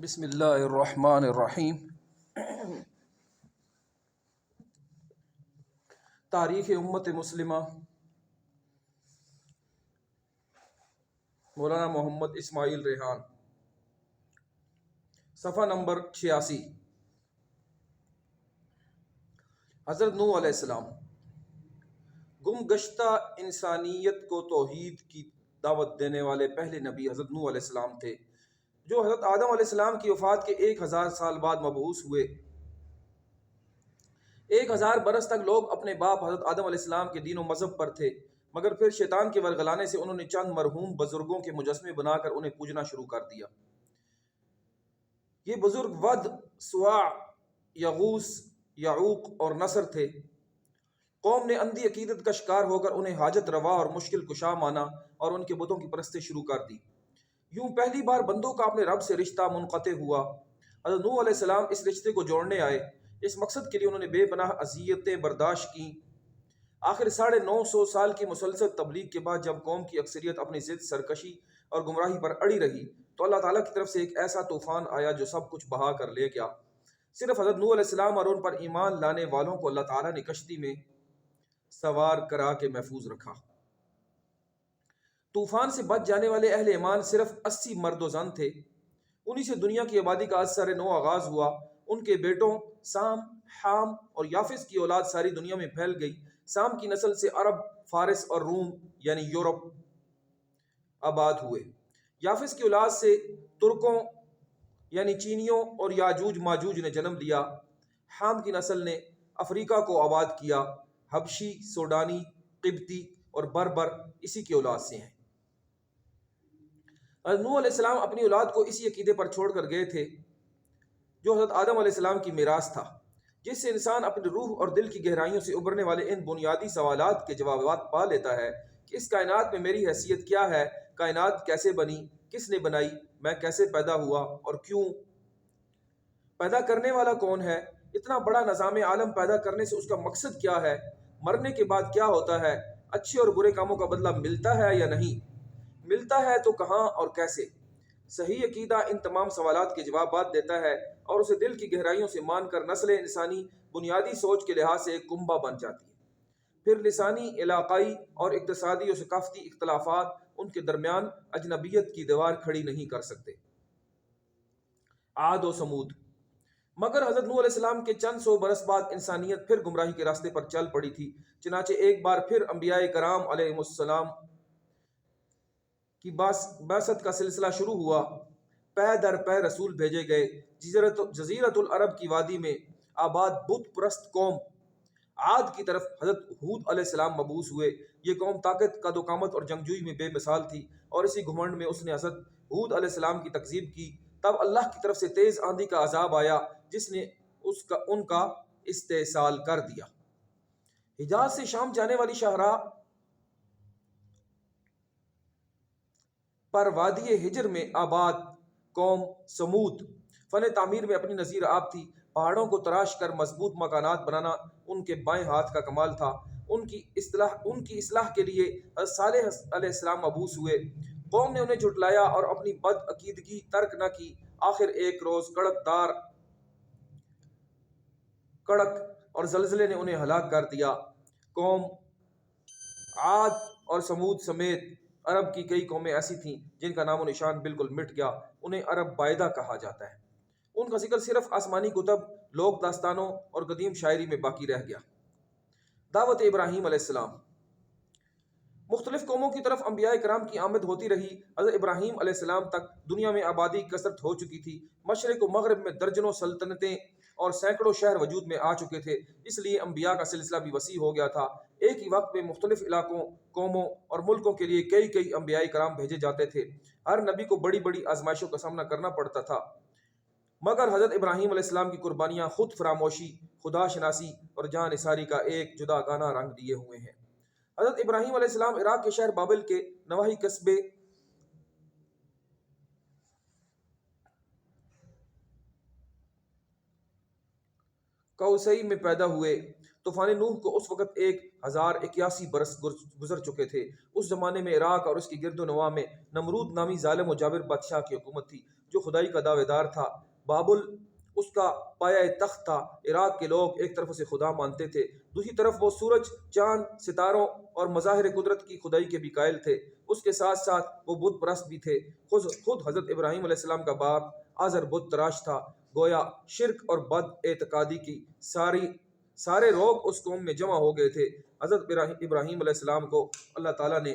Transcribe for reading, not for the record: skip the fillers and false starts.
بسم اللہ الرحمن الرحیم۔ تاریخ امت مسلمہ، مولانا محمد اسماعیل ریحان، صفحہ نمبر 86۔ حضرت نوح علیہ السلام گم گشتہ انسانیت کو توحید کی دعوت دینے والے پہلے نبی حضرت نوح علیہ السلام تھے، جو حضرت آدم علیہ السلام کی وفات کے 1000 سال بعد مبعوث ہوئے۔ 1000 برس تک لوگ اپنے باپ حضرت آدم علیہ السلام کے دین و مذہب پر تھے، مگر پھر شیطان کے ورغلانے سے انہوں نے چند مرحوم بزرگوں کے مجسمے بنا کر انہیں پوجنا شروع کر دیا۔ یہ بزرگ ود، سواع، یغوث، یعوق اور نصر تھے۔ قوم نے اندھی عقیدت کا شکار ہو کر انہیں حاجت روا اور مشکل کشا مانا اور ان کے بتوں کی پرستش شروع کر دی۔ یوں پہلی بار بندوں کا اپنے رب سے رشتہ منقطع ہوا۔ حضرت نوح علیہ السلام اس رشتے کو جوڑنے آئے۔ اس مقصد کے لیے انہوں نے بے پناہ اذیتیں برداشت کیں۔ آخر 950 سال کی مسلسل تبلیغ کے بعد جب قوم کی اکثریت اپنی ضد، سرکشی اور گمراہی پر اڑی رہی تو اللہ تعالیٰ کی طرف سے ایک ایسا طوفان آیا جو سب کچھ بہا کر لے گیا۔ صرف حضرت نوح علیہ السلام اور ان پر ایمان لانے والوں کو اللہ تعالیٰ نے کشتی میں سوار کرا کے محفوظ رکھا۔ طوفان سے بچ جانے والے اہل ایمان صرف 80 مرد و زن تھے۔ انہی سے دنیا کی آبادی کا اثر نو آغاز ہوا۔ ان کے بیٹوں سام، حام اور یافس کی اولاد ساری دنیا میں پھیل گئی۔ سام کی نسل سے عرب، فارس اور روم یعنی یورپ آباد ہوئے۔ یافس کی اولاد سے ترکوں یعنی چینیوں اور یاجوج ماجوج نے جنم لیا۔ حام کی نسل نے افریقہ کو آباد کیا۔ حبشی، سوڈانی، قبطی اور بربر اسی کی اولاد سے ہیں۔ حضرت نوح علیہ السلام اپنی اولاد کو اسی عقیدے پر چھوڑ کر گئے تھے جو حضرت آدم علیہ السلام کی میراث تھا، جس سے انسان اپنی روح اور دل کی گہرائیوں سے ابھرنے والے ان بنیادی سوالات کے جوابات پا لیتا ہے کہ اس کائنات میں میری حیثیت کیا ہے، کائنات کیسے بنی، کس نے بنائی، میں کیسے پیدا ہوا اور کیوں، پیدا کرنے والا کون ہے، اتنا بڑا نظام عالم پیدا کرنے سے اس کا مقصد کیا ہے، مرنے کے بعد کیا ہوتا ہے، اچھے اور برے کاموں کا بدلہ ملتا ہے یا نہیں، ملتا ہے تو کہاں اور کیسے۔ صحیح عقیدہ ان تمام سوالات کے جوابات دیتا ہے اور اسے دل کی گہرائیوں سے مان کر نسل انسانی بنیادی سوچ کے لحاظ سے ایک کنبہ بن جاتی ہے۔ پھر لسانی، علاقائی اور اقتصادی اور ثقافتی اختلافات ان کے درمیان اجنبیت کی دیوار کھڑی نہیں کر سکتے۔ عاد و سمود۔ مگر حضرت نوح علیہ السلام کے چند سو برس بعد انسانیت پھر گمراہی کے راستے پر چل پڑی تھی۔ چنانچہ ایک بار پھر انبیاء کرام علیہ السلام کی بعثت کا سلسلہ شروع ہوا۔ پے در پے رسول بھیجے گئے۔ جزیرت العرب کی وادی میں آباد بت پرست قوم عاد کی طرف حضرت ہود علیہ السلام مبعوث ہوئے۔ یہ قوم طاقت، قد و قامت اور جنگجوئی میں بے مثال تھی، اور اسی گھمنڈ میں اس نے حضرت ہود علیہ السلام کی تکذیب کی۔ تب اللہ کی طرف سے تیز آندھی کا عذاب آیا جس نے ان کا استحصال کر دیا۔ حجاز سے شام جانے والی شاہراہ پر وادی ہجر میں آباد قوم سمود فن تعمیر میں اپنی نظیر آب تھی۔ پہاڑوں کو تراش کر مضبوط مکانات بنانا ان کے بائیں ہاتھ کا کمال تھا۔ ان کی اصلاح کے لیے حضرت صالح علیہ السلام مبعوث ہوئے۔ قوم نے انہیں جھٹلایا اور اپنی بد عقیدگی ترک نہ کی۔ آخر ایک روز کڑک اور زلزلے نے انہیں ہلاک کر دیا۔ قوم عاد اور سمود سمیت عرب کی کئی قومیں ایسی تھیں جن کا نام و نشان بالکل مٹ گیا۔ انہیں عرب بائدہ کہا جاتا ہے۔ ان کا ذکر صرف آسمانی کتب، لوک داستانوں اور قدیم شاعری میں باقی رہ گیا۔ دعوت ابراہیم علیہ السلام۔ مختلف قوموں کی طرف انبیاء کرام کی آمد ہوتی رہی۔ حضرت ابراہیم علیہ السلام تک دنیا میں آبادی کثرت ہو چکی تھی۔ مشرق و مغرب میں درجنوں سلطنتیں اور سینکڑوں شہر وجود میں آ چکے تھے، اس لیے انبیاء کا سلسلہ بھی وسیع ہو گیا تھا۔ ایک ہی وقت میں مختلف علاقوں، قوموں اور ملکوں کے لیے کئی انبیاء کرام بھیجے جاتے تھے۔ ہر نبی کو بڑی بڑی آزمائشوں کا سامنا کرنا پڑتا تھا، مگر حضرت ابراہیم علیہ السلام کی قربانیاں خود فراموشی، خدا شناسی اور جان نثاری کا ایک جدا گانا رنگ دیے ہوئے ہیں۔ حضرت ابراہیم علیہ السلام عراق کے شہر بابل کے نواحی قصبے کوسئی میں پیدا ہوئے۔ طوفان نوح کو اس وقت 1081 برس گزر چکے تھے۔ اس زمانے میں عراق اور اس کی گرد و نواح میں نمرود نامی ظالم و جابر بادشاہ کی حکومت تھی، جو خدائی کا دعوے دار تھا۔ بابل اس کا پایا تخت تھا۔ عراق کے لوگ ایک طرف اسے خدا مانتے تھے، دوسری طرف وہ سورج، چاند، ستاروں اور مظاہر قدرت کی خدائی کے بھی قائل تھے۔ اس کے ساتھ ساتھ وہ بت پرست بھی تھے۔ خود حضرت ابراہیم علیہ السلام کا باپ آزر بت تراش تھا۔ گویا شرک اور بد اعتقادی کی سارے روگ اس قوم میں جمع ہو گئے تھے۔ حضرت ابراہیم علیہ السلام کو اللہ تعالیٰ نے